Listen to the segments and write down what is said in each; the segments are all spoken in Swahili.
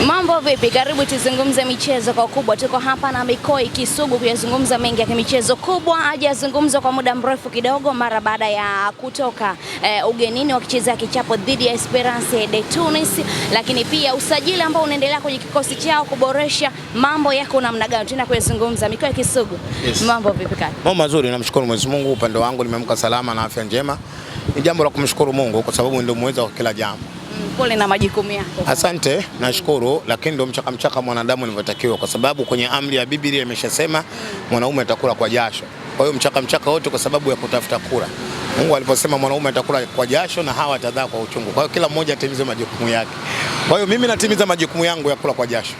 Mambo vipi? Karibu tuzungumze michezo kwa ukubwa. Tuko hapa na Mikoi Kisugu kuyazungumza mengi ya michezo kubwa. Hajazungumza kwa muda mrefu kidogo mara baada ya kutoka ugenini wakichezea kichapo dhidi ya Esperance de Tunis, lakini pia usajili ambao unaendelea kwenye kikosi chao kuboresha. Mambo yako namna gani? Tuna kuyazungumza. Mikoi Kisugu. Yes. Mambo vipi kaka? Mambo mazuri, namshukuru Mwenyezi Mungu, upande wangu nimeamka salama na afya njema. Ni jambo la kumshukuru Mungu kwa sababu ndio muweza wa kila jambo. Pole na majukumu yako. Asante, nashukuru, lakini ndio mchaka mwanadamu nilivyotakiwa, kwa sababu kwenye amri ya Biblia imeshasema mwanaume atakula kwa jasho. Kwa hiyo mchaka wote kwa sababu ya kutafuta kula. Mungu aliposema mwanaume atakula kwa jasho na Hawa atadhaa kwa uchungu. Kwa hiyo kila mmoja atimize majukumu yake. Kwa hiyo mimi natimiza majukumu yangu ya kula kwa jasho.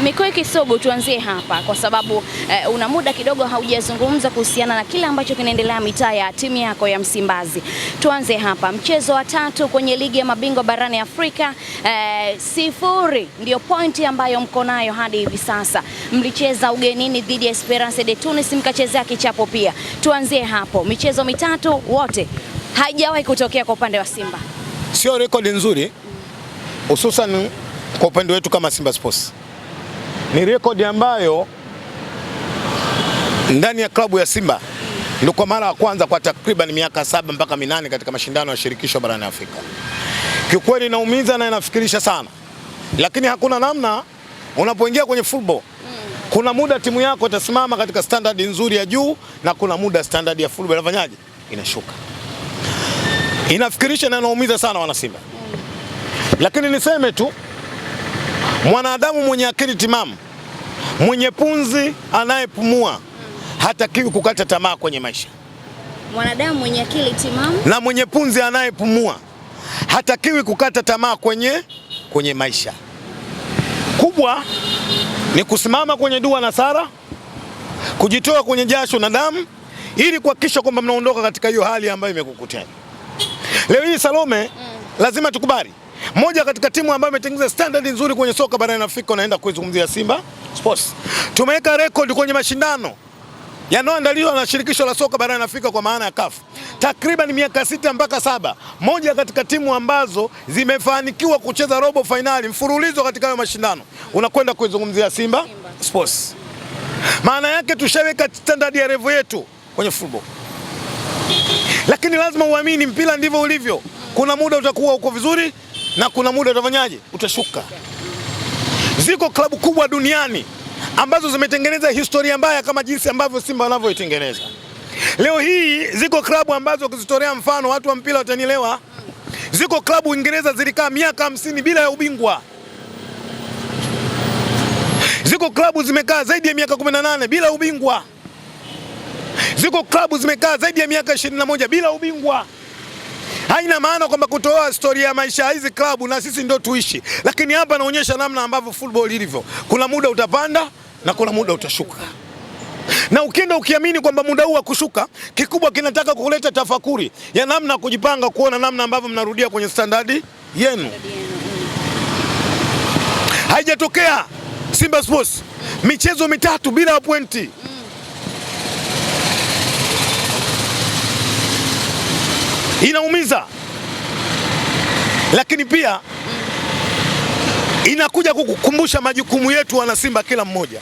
Mikoi Kisugu, tuanzie hapa kwa sababu una muda kidogo haujazungumza kuhusiana na kile ambacho kinaendelea mitaa ya timu yako ya Msimbazi. Tuanze hapa, mchezo wa 3 kwenye ligi ya mabingwa barani Afrika, 0 ndio pointi ambayo mko nayo hadi hivi sasa. Mlicheza ugenini dhidi ya Esperance de Tunis, mkachezea kichapo pia. Tuanzie hapo, michezo mitatu wote haijawahi kutokea kwa upande wa Simba. Sio rekodi nzuri, hususan kwa upande wetu kama Simba Sports. Ni rekodi ambayo ndani ya klabu ya Simba ndio kwa mara ya kwanza kwa takriban miaka 7 mpaka 8 katika mashindano ya shirikisho barani Afrika. Kiukweli inaumiza na inafikirisha sana. Lakini hakuna namna, unapoingia kwenye football kuna muda timu yako itasimama katika standard nzuri ya juu na kuna muda standard ya football inafanyaje? Inashuka. Inafikirisha na inaumiza sana wana Simba. Lakini niseme tu, mwanadamu mwenye akili timamu, mwenye punzi anayepumua, hatakiwi kukata tamaa kwenye maisha. Mwanadamu mwenye akili timamu na mwenye punzi anayepumua hatakiwi kukata tamaa kwenye maisha. Kubwa ni kusimama kwenye dua na sala, kujitoa kwenye jasho na damu ili kuhakikisha kwamba mnaondoka katika hiyo hali ambayo imekukutana. Leo hii Salome, lazima tukubali, moja katika timu ambayo imetengeneza standard nzuri kwenye soka barani Afrika unaenda kuizungumzia Simba Sports. Tumeweka record kwenye mashindano yanayoandaliwa na shirikisho la soka barani Afrika kwa maana ya CAF. Takriban miaka 6 mpaka 7. Moja katika timu ambazo zimefanikiwa kucheza robo finali mfululizo katika hayo mashindano. Unakwenda kuizungumzia Simba Sports. Maana yake tushaweka standard ya level yetu kwenye football. Lakini lazima uamini mpira ndivyo ulivyo. Kuna muda utakuwa uko vizuri na kuna muda utafanyaje? Utashuka. Ziko klabu kubwa duniani ambazo zimetengeneza historia mbaya kama jinsi ambavyo Simba wanavyoitengeneza. Leo hii ziko klabu ambazo kuzitolea mfano watu wa mpira watanielewa. Ziko klabu Uingereza zilikaa miaka 50 bila ya ubingwa. Ziko klabu zimekaa zaidi ya miaka 18 bila ubingwa. Ziko klabu zimekaa zaidi ya miaka 21 bila ubingwa. Haina maana kwamba kutoa historia ya maisha hizi klabu na sisi ndio tuishi. Lakini hapa naonyesha namna ambavyo football ilivyo. Kuna muda utapanda na kuna muda utashuka. Na ukienda ukiamini kwamba muda huu wa kushuka, kikubwa kinataka kuleta tafakuri ya namna kujipanga, kuona namna ambavyo mnarudia kwenye standardi yenu. Haijatokea Simba Sports michezo mitatu bila pointi. Inaumiza. Lakini pia inakuja kukukumbusha majukumu yetu wana Simba kila mmoja.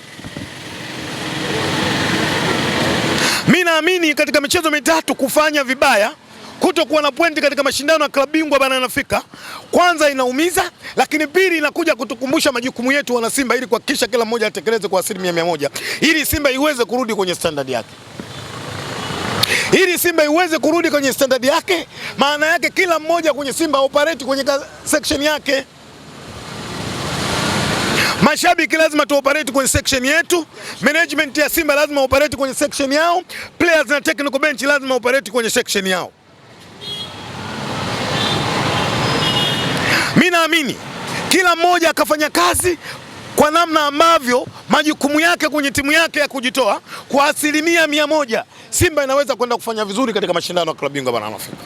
Mimi naamini katika michezo mitatu kufanya vibaya, kutokuwa na pointi katika mashindano ya klabu bingwa barani Afrika, kwanza inaumiza, lakini pili inakuja kutukumbusha majukumu yetu wana Simba ili kuhakikisha kila mmoja atekeleze kwa 100% ili Simba iweze kurudi kwenye standard yake. Ili Simba iweze kurudi kwenye standard yake, maana yake kila mmoja kwenye Simba operate kwenye section yake. Mashabiki lazima tuoperate kwenye section yetu, management ya Simba lazima operate kwenye section yao, players na technical bench lazima operate kwenye section yao. Mimi naamini kila mmoja akafanya kazi kwa namna ambavyo majukumu yake kwenye timu yake ya kujitoa kwa 100%, Simba inaweza kwenda kufanya vizuri katika mashindano ya klabu bingwa barani Afrika.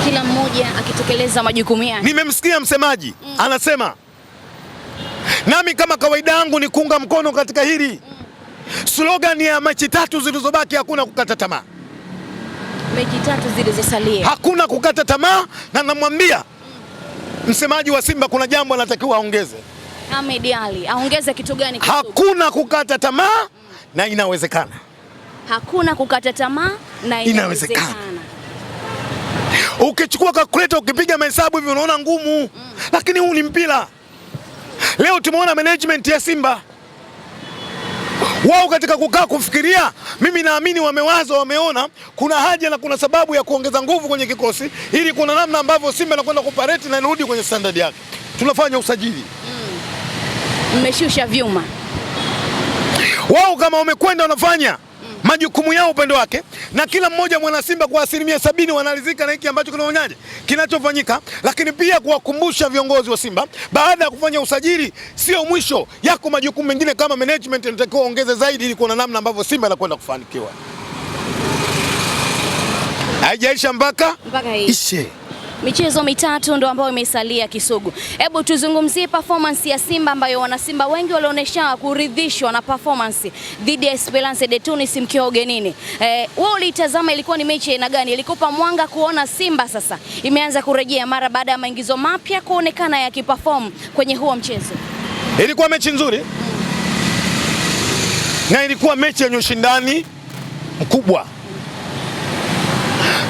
Kila mmoja akitekeleza majukumu yake. Nimemsikia msemaji anasema, nami kama kawaida yangu ni kuunga mkono katika hili. Slogan ya mechi 3 zilizobaki, hakuna kukata tamaa. Mechi 3 zilizosalia, hakuna kukata tamaa, na namwambia msemaji wa Simba kuna jambo anatakiwa aongeze. Ahmed Ally aongeze kitu gani? Hakuna kukata tamaa na inawezekana. Hakuna kukata tamaa na inawezekana. Ukichukua calculator ukipiga mahesabu hivi unaona ngumu, lakini huu ni mpira. Leo tumeona management ya Simba wao katika kukaa kufikiria, mimi naamini wamewaza, wameona kuna haja na kuna sababu ya kuongeza nguvu kwenye kikosi ili kuna namna ambavyo Simba inakwenda kupareti na inarudi kwenye standard yake. Tunafanya usajili. Mmeshusha vyuma. Wao kama wamekwenda wanafanya majukumu yao upande wake, na kila mmoja mwana Simba kwa 70% wanalizika na hiki ambacho kinaonyaje kinachofanyika, lakini pia kuwakumbusha viongozi wa Simba baada ya kufanya usajili sio mwisho, yako majukumu mengine kama management inatakiwa ongeze zaidi ili kuna namna ambavyo Simba inakwenda kufanikiwa. Haijaisha mpaka ishe. Michezo mitatu ndo ambayo imesalia Kisugu. Hebu tuzungumzie performance ya Simba ambayo wana Simba wengi walionyesha kuridhishwa na performance dhidi ya Esperance de Tunis mkiwa ugenini. Wewe ulitazama, ilikuwa ni mechi aina gani? Ilikupa mwanga kuona Simba sasa imeanza kurejea mara baada ya maingizo mapya kuonekana yakiperform kwenye huo mchezo? Ilikuwa mechi nzuri. Na ilikuwa mechi yenye ushindani mkubwa.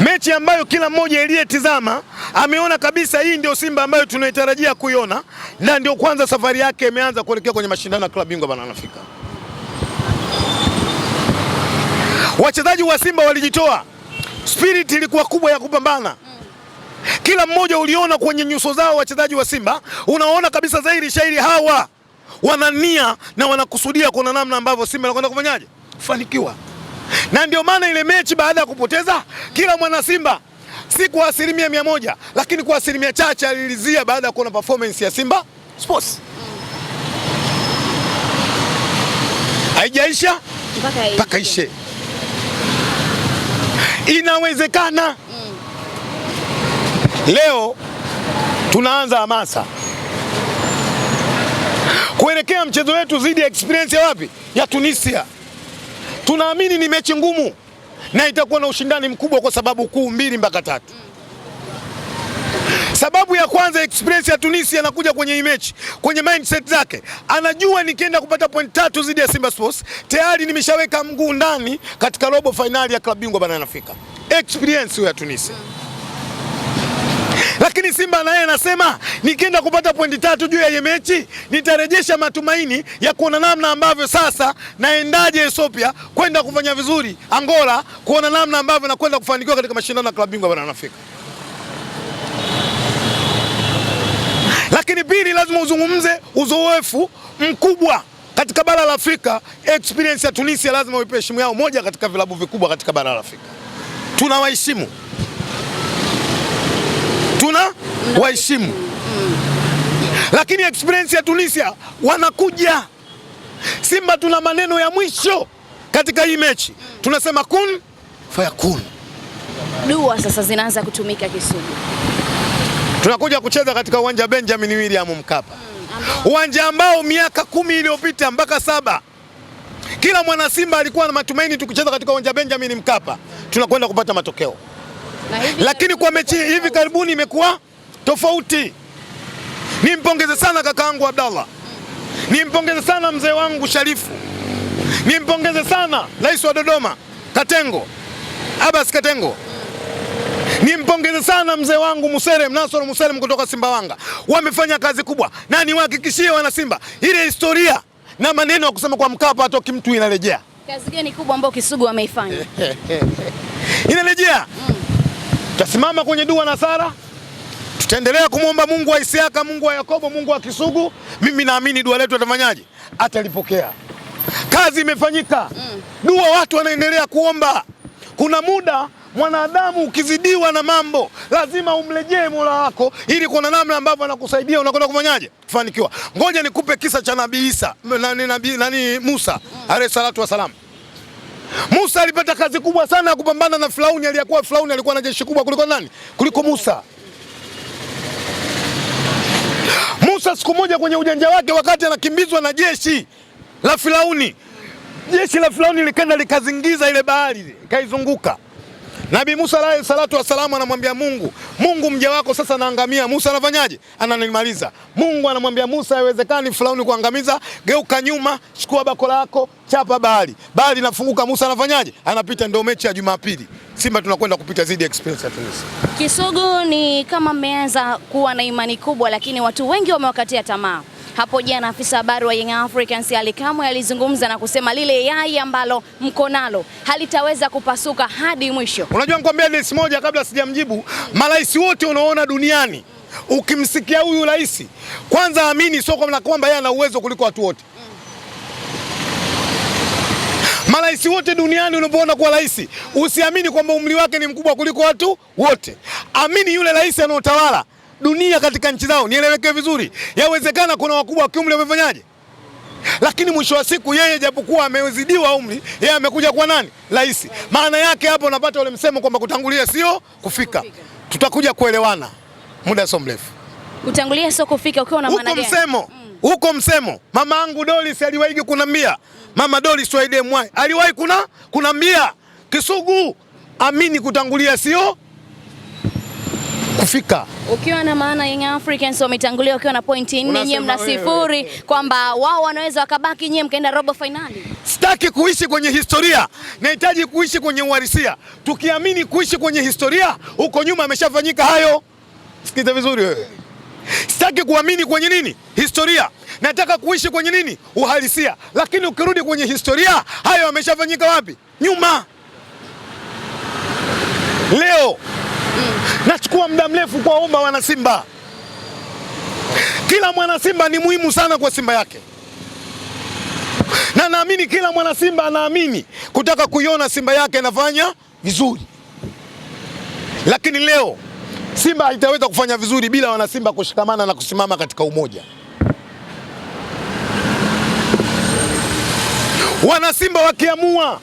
Mechi ambayo kila mmoja aliyetizama ameona kabisa hii ndio Simba ambayo tunaitarajia kuiona, na ndio kwanza safari yake imeanza kuelekea kwenye mashindano ya klabu bingwa barani Afrika. Wachezaji wa Simba walijitoa. Spirit ilikuwa kubwa ya kupambana. Kila mmoja uliona kwenye nyuso zao wachezaji wa Simba, unaona kabisa dhahiri shairi hawa wanania na wanakusudia kuna namna ambavyo Simba inakwenda kufanyaje? Kufanikiwa. Na ndio maana ile mechi baada ya kupoteza, kila mwana Simba si kwa 100%, lakini kwa 1% chache alilizia baada ya kuona performance ya Simba Sports. Haijaisha mpaka ishe. Inawezekana. Leo tunaanza hamasa kuelekea mchezo wetu dhidi ya Experience ya wapi? Ya Tunisia. Tunaamini ni mechi ngumu na itakuwa na ushindani mkubwa kwa sababu kuu 2 mpaka 3. Sababu ya kwanza, Experience ya Tunisia anakuja kwenye hii mechi kwenye mindset zake, anajua nikienda kupata point 3 dhidi ya Simba Sports tayari nimeshaweka mguu ndani katika robo finali ya klabu bingwa barani Afrika. Experience ya Tunisia. Lakini Simba naye anasema nikienda kupata pointi 3 juu ya hii mechi nitarejesha matumaini ya kuona namna ambavyo sasa naendaje Ethiopia kwenda kufanya vizuri Angola, kuona namna ambavyo nakwenda kufanikiwa katika mashindano ya klabu bingwa barani Afrika. Lakini pili, lazima uzungumze uzoefu mkubwa katika bara la Afrika. Experience ya Tunisia lazima uipe heshima yao, moja katika vilabu vikubwa katika bara la Afrika. Tunawaheshimu. Waheshimu. Lakini Experience ya Tunisia wanakuja. Simba tuna maneno ya mwisho katika hii mechi. Tunasema kun fayakun. Dua sasa zinaanza kutumika Kisugu. Tunakuja kucheza katika uwanja Benjamin William Mkapa. Uwanja ambao miaka 10 iliyopita mpaka 7 kila mwana Simba alikuwa na matumaini tukicheza katika uwanja Benjamin Mkapa tunakwenda kupata matokeo. Lakini kwa mechi hivi karibuni imekuwa tofauti. Nimpongeze sana kakaangu Abdallah. Nimpongeze sana mzee wangu Sharifu. Nimpongeze sana Rais wa Dodoma Katengo, Abbas Katengo. Nimpongeze sana mzee wangu Muserem, Nasoro Muserem kutoka Simbawanga. Wamefanya kazi kubwa. Na niwahakikishie wana Simba ile historia na maneno ya kusema kwa Mkapa atoki mtu inarejea. Kazi gani kubwa ambayo Kisugu ameifanya? Inarejea. Tutasimama kwenye dua na sala. Tutaendelea kumwomba Mungu wa Isiaka, Mungu wa Yakobo, Mungu wa Kisugu. Mimi naamini dua letu atafanyaje? Atalipokea. Kazi imefanyika. Dua watu wanaendelea kuomba. Kuna muda mwanadamu ukizidiwa na mambo lazima umrejee Mola wako ili kuna namna ambavyo anakusaidia unakwenda kufanyaje? Kufanikiwa. Ngoja nikupe kisa cha Nabii Isa, Musa alayhi salatu wasalam. Musa alipata kazi kubwa sana ya kupambana na Firauni. Firauni alikuwa na jeshi kubwa kuliko nani? Kuliko Musa. Musa siku moja kwenye ujanja wake, wakati anakimbizwa na jeshi la Firauni, jeshi la Firauni likaenda likazingiza ile bahari, kaizunguka. Nabii Musa alayhi salatu wassalamu anamwambia Mungu, Mungu mja wako sasa naangamia. Musa anafanyaje? Ananimaliza. Mungu anamwambia Musa, haiwezekani Firauni kuangamiza, geuka nyuma, chukua bakora lako, chapa bahari. Bahari inafunguka, Musa anafanyaje? Anapita. Ndio mechi ya Jumapili. Simba tunakwenda kupita zidi Experience ya Tunisia. Kisugu, ni kama mmeanza kuwa na imani kubwa, lakini watu wengi wamewakatia tamaa. Hapo jana afisa habari wa Young Africans Ally Kamwe alizungumza na kusema lile yai ambalo mko nalo halitaweza kupasuka hadi mwisho. Unajua nikwambia desi moja kabla sijamjibu, marais wote unaona duniani, ukimsikia huyu rais, kwanza amini sio kwamba yeye ana uwezo kuliko watu wote. Marais wote duniani unapoona kwa rais, usiamini kwamba umri wake ni mkubwa kuliko watu wote. Amini yule rais anaotawala dunia katika nchi zao. Nieleweke vizuri, yawezekana kuna wakubwa wa kiumri wamefanyaje, lakini mwisho wa siku yeye japokuwa amezidiwa umri, yeye amekuja kwa nani? Rais. Maana yake hapo unapata ule msemo kwamba kutangulia sio kufika. Tutakuja kuelewana muda sio mrefu. Kutangulia sio kufika ukiwa na maana gani? Huko msemo mama yangu Doris aliwahi kunambia, mama Doris wa IDMY aliwahi kunambia Kisugu, amini kutangulia sio kufika. Ukiwa na maana Young Africans wametangulia wakiwa na pointi 4, nyie mna 0, kwamba wao wanaweza wakabaki, nyie mkaenda robo finali. Sitaki kuishi kwenye historia, nahitaji kuishi kwenye uhalisia. Tukiamini kuishi kwenye historia, huko nyuma ameshafanyika hayo. Sikiza vizuri wewe. Sitaki kuamini kwenye nini? Historia. Nataka kuishi kwenye nini? Uhalisia. Lakini ukirudi kwenye historia, hayo ameshafanyika wapi? Nyuma. Leo nachukua muda mrefu kuwaomba wana Simba. Kila mwana Simba ni muhimu sana kwa Simba yake. Na naamini kila mwana Simba anaamini kutaka kuiona Simba yake inafanya vizuri. Lakini leo Simba haitaweza kufanya vizuri bila wana Simba kushikamana na kusimama katika umoja. Wana Simba wakiamua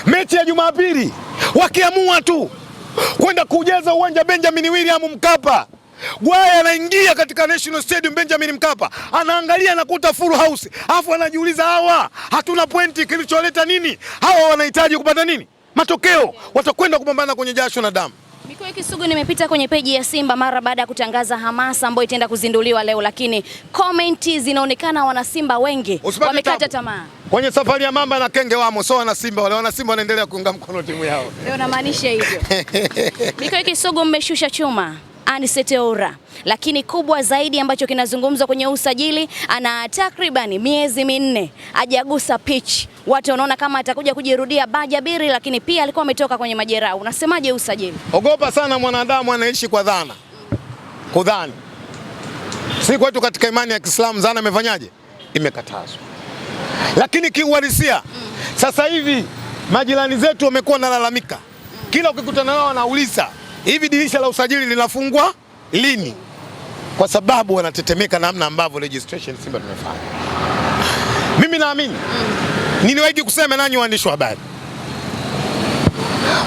mechi ya Jumapili, wakiamua tu kwenda kujaza uwanja Benjamin William Mkapa, Gwaya anaingia katika National Stadium Benjamin Mkapa, anaangalia nakuta full house, afu anajiuliza hawa hatuna pointi, kilicholeta nini? Hawa wanahitaji kupata nini? Matokeo. Watakwenda kupambana kwenye jasho na damu. Mikoa Kisugu, nimepita kwenye peji ya Simba mara baada ya kutangaza hamasa ambayo itaenda kuzinduliwa leo, lakini komenti zinaonekana wana Simba wengi wamekata tamaa. Kwenye safari ya mamba na kenge wamo, so wana Simba wale, wana Simba wanaendelea kuunga mkono timu yao. Leo namaanisha hivyo. Mikoa Kisugu, mmeshusha chuma Anicet Oura, lakini kubwa zaidi ambacho kinazungumzwa kwenye usajili, ana takriban miezi 4 hajagusa pitch. Watu wanaona kama atakuja kujirudia Bajabiri, lakini pia alikuwa ametoka kwenye majeraha. Unasemaje usajili? Ogopa sana mwanadamu anaishi kwa dhana. Kudhani. Si kwetu katika imani ya Kiislamu dhana imefanyaje? Imekatazwa. Lakini kiuhalisia sasa hivi majirani zetu wamekuwa nalalamika. Kila ukikutana nao wanauliza, hivi dirisha la usajili linafungwa lini? Kwa sababu wanatetemeka namna ambavyo registration Simba tumefanya. Mimi naamini niliwahi kusema nanyi waandishi wa habari,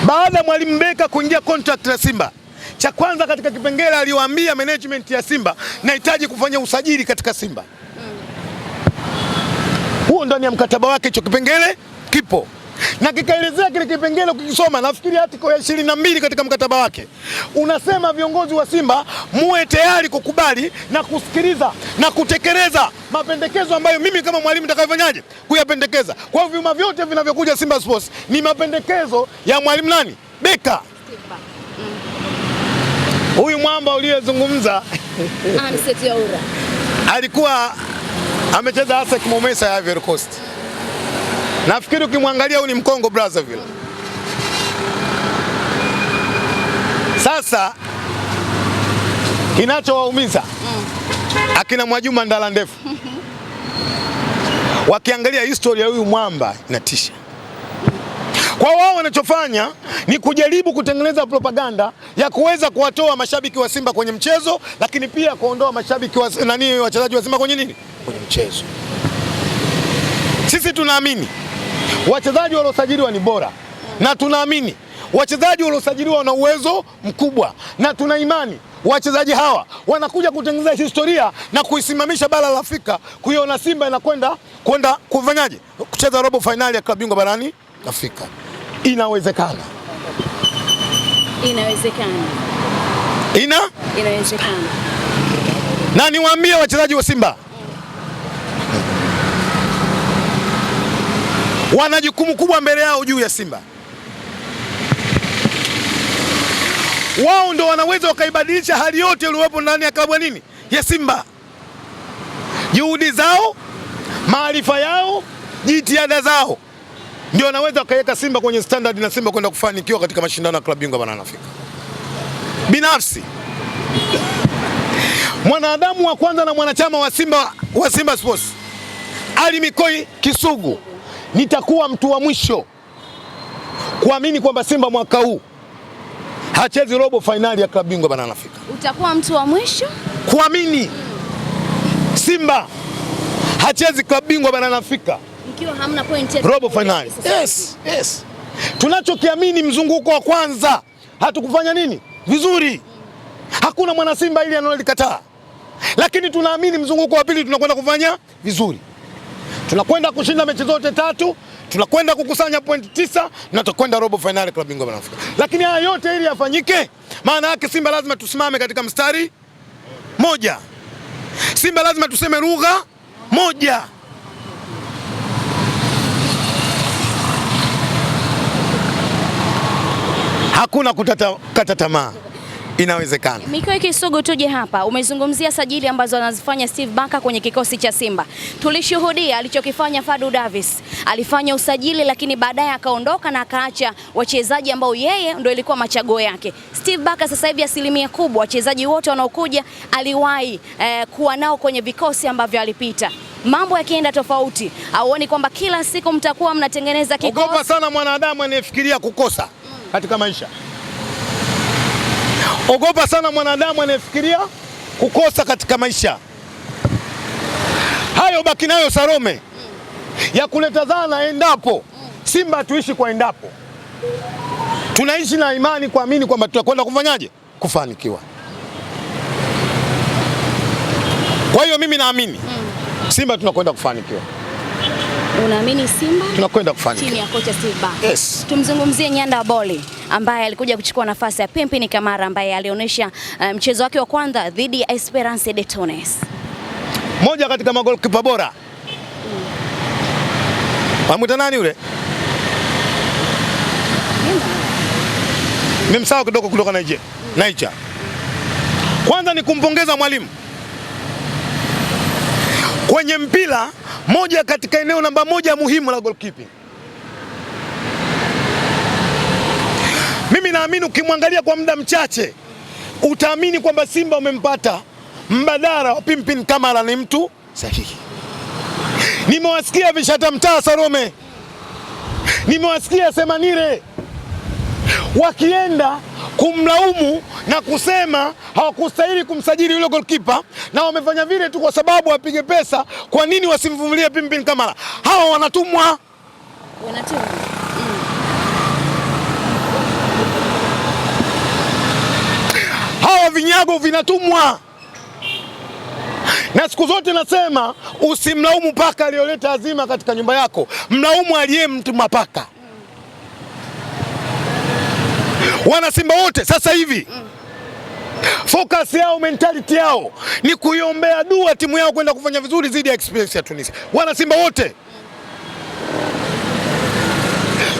baada ya Mwalimu Beka kuingia contract na Simba, cha kwanza katika kipengele aliwaambia management ya Simba, nahitaji kufanya usajili katika Simba. Huo ndani ya mkataba wake, hicho kipengele kipo. Na kikaelezea kile kipengele, ukisoma nafikiri article ya 22 katika mkataba wake unasema viongozi wa Simba muwe tayari kukubali na kusikiliza na kutekeleza mapendekezo ambayo mimi kama mwalimu nitakayofanyaje kuyapendekeza. Kwa hivyo vyuma vyote vinavyokuja Simba Sports ni mapendekezo ya mwalimu nani? Beka. Huyu mwamba uliyezungumza Anicet Oura alikuwa amecheza ASEC Mimosas ya Ivory Coast. Nafikiri ukimwangalia huyu ni Mkongo Brazzaville. Sasa kinachowaumiza akina Mwajuma Ndala Ndefu wakiangalia historia ya huyu mwamba inatisha. Kwa wao wanachofanya ni kujaribu kutengeneza propaganda ya kuweza kuwatoa mashabiki wa Simba kwenye mchezo, lakini pia kuondoa mashabiki wa wachezaji wa Simba kwenye nini? Kwenye mchezo. Sisi tunaamini wachezaji waliosajiliwa ni bora, na tunaamini wachezaji waliosajiliwa wana uwezo mkubwa, na tuna imani wachezaji hawa wanakuja kutengeneza historia na kuisimamisha bara la Afrika, kuiona Simba inakwenda kufanyaje kucheza robo finali ya klabu bingwa barani kafika. Inawezekana. Inawezekana. Inawezekana. Na niwaambie wachezaji wa Simba wana jukumu kubwa mbele yao juu ya Simba. Wao ndo wanaweza wakaibadilisha hali yote iliyopo ndani ya klabu nini ya Simba. Juhudi zao, maarifa yao, jitihada zao ndio wanaweza wakaweka Simba kwenye standard na Simba kwenda kufanikiwa katika mashindano ya klabu bingwa barani Afrika. Binafsi mwanadamu wa kwanza na mwanachama wa Simba Sports, Ali Mikoi Kisugu, nitakuwa mtu wa mwisho kuamini kwamba Simba mwaka huu hachezi robo finali ya klabu bingwa barani Afrika. Utakuwa mtu wa mwisho kuamini Simba hachezi klabu bingwa barani Afrika ikiwa hamna point robo finali. Yes. Tunachokiamini mzunguko wa kwanza hatukufanya nini vizuri. Hakuna mwana Simba ili analolikataa. Lakini tunaamini mzunguko wa pili tunakwenda kufanya vizuri. Tunakwenda kushinda mechi zote 3, tunakwenda kukusanya point 9 na tutakwenda robo finali klabu bingwa barani Afrika. Lakini haya yote ili yafanyike, maana yake Simba lazima tusimame katika mstari moja. Simba lazima tuseme lugha moja. Hakuna kukata tamaa. Inawezekana. Mikoi Kisugu, tuje hapa. Umezungumzia sajili ambazo anazifanya Steve Barker kwenye kikosi cha Simba. Tulishuhudia alichokifanya Fadu Davis. Alifanya usajili lakini baadaye akaondoka na akaacha wachezaji ambao yeye ndio ilikuwa machaguo yake. Steve Barker sasa hivi asilimia kubwa wachezaji wote wanaokuja aliwahi kuwa nao kwenye vikosi ambavyo alipita. Mambo yakienda tofauti, auoni kwamba kila siku mtakuwa mnatengeneza kikosi? Ogopa sana mwanadamu anayefikiria kukosa katika maisha. Ogopa sana mwanadamu anayefikiria kukosa katika maisha. Hayo baki nayo Salome ya kuleta dhana endapo. Simba tuishi kwa endapo. Tunaishi na imani kuamini kwamba tutakwenda kufanyaje? Kufanikiwa. Kwa hiyo mimi naamini Simba tunakwenda kufanikiwa. Unaamini Simba tunakwenda kufanikiwa chini ya kocha Steve Barker? Yes. Tumzungumzie Nyanda Boli ambaye alikuja kuchukua nafasi ya Pimpini Kamara ambaye alionyesha mchezo wake wa kwanza dhidi ya Esperance de Tunis. Moja katika magolikipa bora. Pamoja nani yule? Nimemsahau kidogo kutoka Nigeria. Kwanza ni kumpongeza mwalimu. Kwenye mpira moja katika eneo namba moja muhimu la goalkeeping. Mimi naamini ukimwangalia kwa muda mchache utaamini kwamba Simba umempata mbadala wa Pimpini Kamara, ni mtu sahihi. Nimewasikia Vishata Mtaa Salome, nimewasikia Semanire wakienda kumlaumu na kusema hawakustahili kumsajili yule goalkeeper na wamefanya vile tu kwa sababu wapige pesa. Kwa nini wasimvumilie Pimpini Kamara? Hawa wanatumwa. Hawa vinyago vinatumwa. Na siku zote nasema usimlaumu paka aliyoleta azima katika nyumba yako, mlaumu aliyemtuma paka. Wana Simba wote sasa hivi focus yao, mentality yao ni kuiombea dua timu yao kwenda kufanya vizuri dhidi ya Esperance ya Tunisia. Wana Simba wote.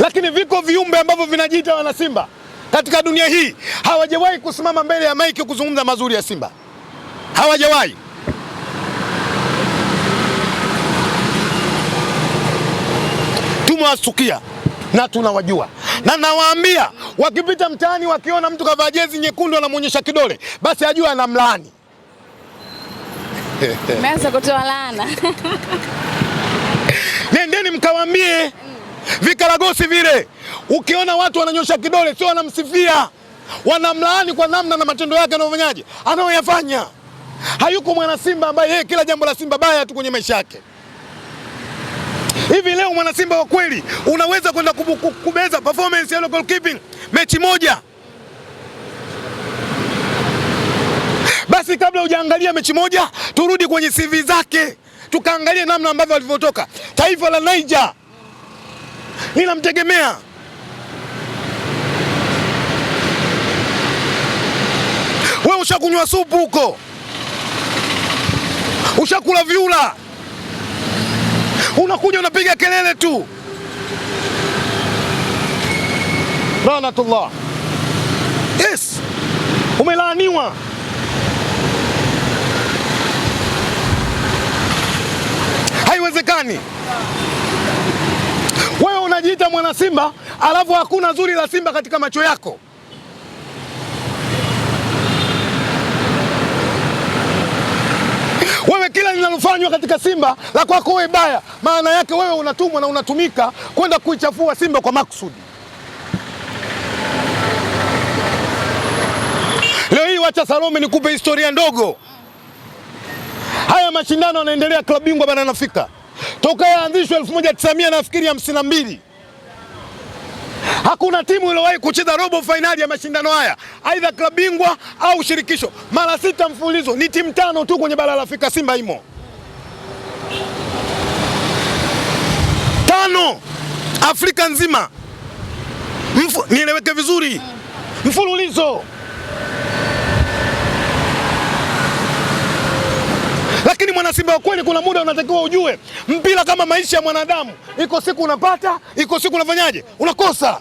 Lakini viko viumbe ambavyo vinajiita wana Simba katika dunia hii hawajawahi kusimama mbele ya maiki kuzungumza mazuri ya Simba. Hawajawahi. Tumewasukia na tunawajua. Na nawaambia wakipita mtaani wakiona mtu kavaa jezi nyekundu anamuonyesha kidole, basi ajua anamlaani. Umeanza kutoa laana. Nendeni mkawaambie vikaragosi vile. Ukiona watu wananyosha kidole sio wanamsifia, wanamlaani kwa namna na matendo yake anayofanyaje, anayoyafanya. Hayuko mwana Simba ambaye yeye kila jambo la Simba baya tu kwenye maisha yake. Hivi leo mwana Simba wa kweli unaweza kwenda kubeza performance ya goalkeeping mechi moja? Basi kabla hujaangalia mechi moja, turudi kwenye CV zake, tukaangalia namna ambavyo alivyotoka taifa la Niger. linamtegemea. Wewe ushakunywa supu huko, ushakula vyura, unakuja unapiga kelele tu. Ranatullah. Yes, umelaaniwa. Haiwezekani. Wewe unajiita mwana Simba, alafu hakuna zuri la Simba katika macho yako. Wewe kila linalofanywa katika Simba la kwako wewe baya, maana yake wewe unatumwa na unatumika kwenda kuichafua Simba kwa makusudi. Leo hii wacha Salome nikupe historia ndogo. Haya mashindano yanaendelea, klabu bingwa barani Afrika toka yaanzishwe 1952. Hakuna timu iliyowahi kucheza robo finali ya mashindano haya, aidha klabu bingwa au shirikisho. Mara 6 mfululizo. Ni timu 5 tu kwenye bara la Afrika, Simba imo 5 Afrika nzima. Nieleweke vizuri, mfululizo. Lakini mwana Simba wa kweli, kuna muda unatakiwa ujue mpira kama maisha ya mwanadamu. Iko siku unapata, iko siku unafanyaje? Unakosa.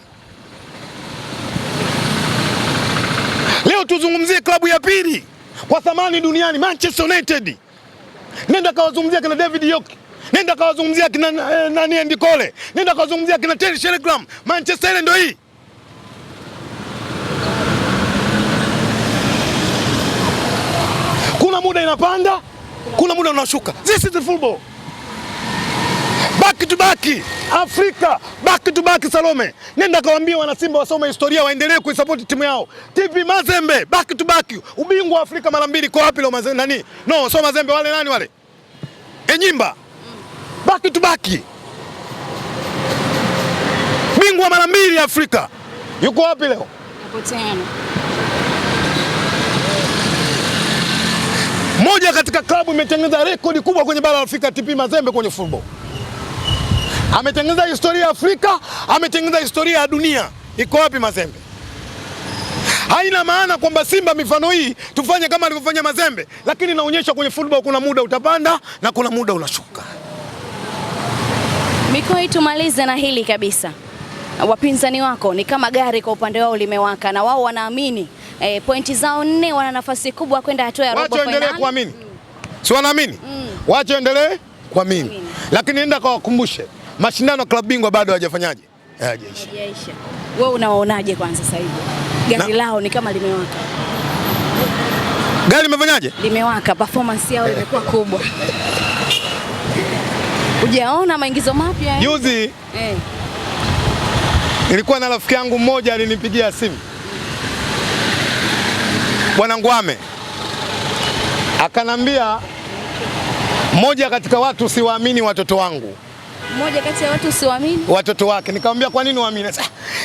Leo tuzungumzie klabu ya pili kwa thamani duniani, Manchester United. Nenda kawazungumzia kina David York, nenda kawazungumzia kina nani Andy Cole, nenda kawazungumzia kina Terry Sheringham. Manchester ile ndio hii. Kuna muda inapanda, kuna muda unashuka. This is the football. Back to back Afrika, back to back. Salome, nenda kawaambia wana Simba wasome historia, waendelee kuisupport timu yao. TP Mazembe back to back, ubingwa wa Afrika mara 2. Kwa wapi leo Mazembe nani? No, so Mazembe wale nani wale? Enyimba. Back to back. Bingwa mara 2 Afrika. Yuko wapi leo? Napotana. Moja katika klabu imetengeneza rekodi kubwa kwenye bara la Afrika, TP Mazembe kwenye football. Ametengeneza historia ya Afrika, ametengeneza historia ya dunia. Iko wapi Mazembe? Haina maana kwamba Simba mifano hii tufanye kama alivyofanya Mazembe, lakini naonyesha kwenye football kuna muda utapanda na kuna muda unashuka. Mikoi, tumalize na hili kabisa. Wapinzani wako ni kama gari kwa upande wao limewaka, na wao wanaamini pointi zao 4, wana nafasi kubwa kwenda hatua ya robo finali. Wacha endelee kuamini. Si wanaamini? Wacha endelee kuamini. Lakini nenda kawakumbushe, mashindano ya klabu bingwa bado hajafanyaje? Hajaisha. Wewe unawaonaje kwanza sasa hivi? Gari lao ni kama limewaka. Gari limefanyaje? Limewaka, performance yao imekuwa kubwa. Hujaona maingizo mapya? Juzi nilikuwa na rafiki yangu mmoja alinipigia simu. Bwana Ngwame akanambia, mmoja katika watu siwaamini watoto wangu. Mmoja kati ya watu siwaamini watoto wake. Nikamwambia kwa nini uamini?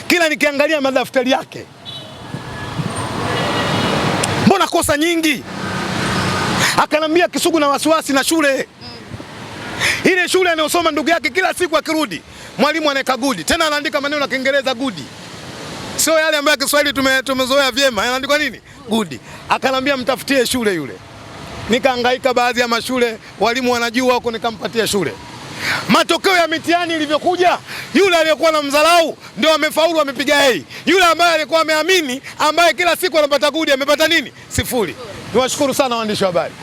Kila nikiangalia madaftari yake, mbona kosa nyingi? Akanambia Kisugu na wasiwasi na shule. Ile shule anayosoma ndugu yake, kila siku akirudi mwalimu anaweka gudi, tena anaandika maneno ya Kiingereza gudi. Sio yale ambayo Kiswahili tumezoea vyema. Anaandika nini? Gudi. Akanambia mtafutie shule yule. Nikahangaika baadhi ya mashule, walimu wanajua huko, nikampatia shule. Matokeo ya mitihani ilivyokuja, yule aliyekuwa na mdharau ndio amefaulu, amepiga A. Yule ambaye alikuwa ameamini, ambaye kila siku anapata gudi, amepata nini? 0. Niwashukuru sana waandishi wa habari.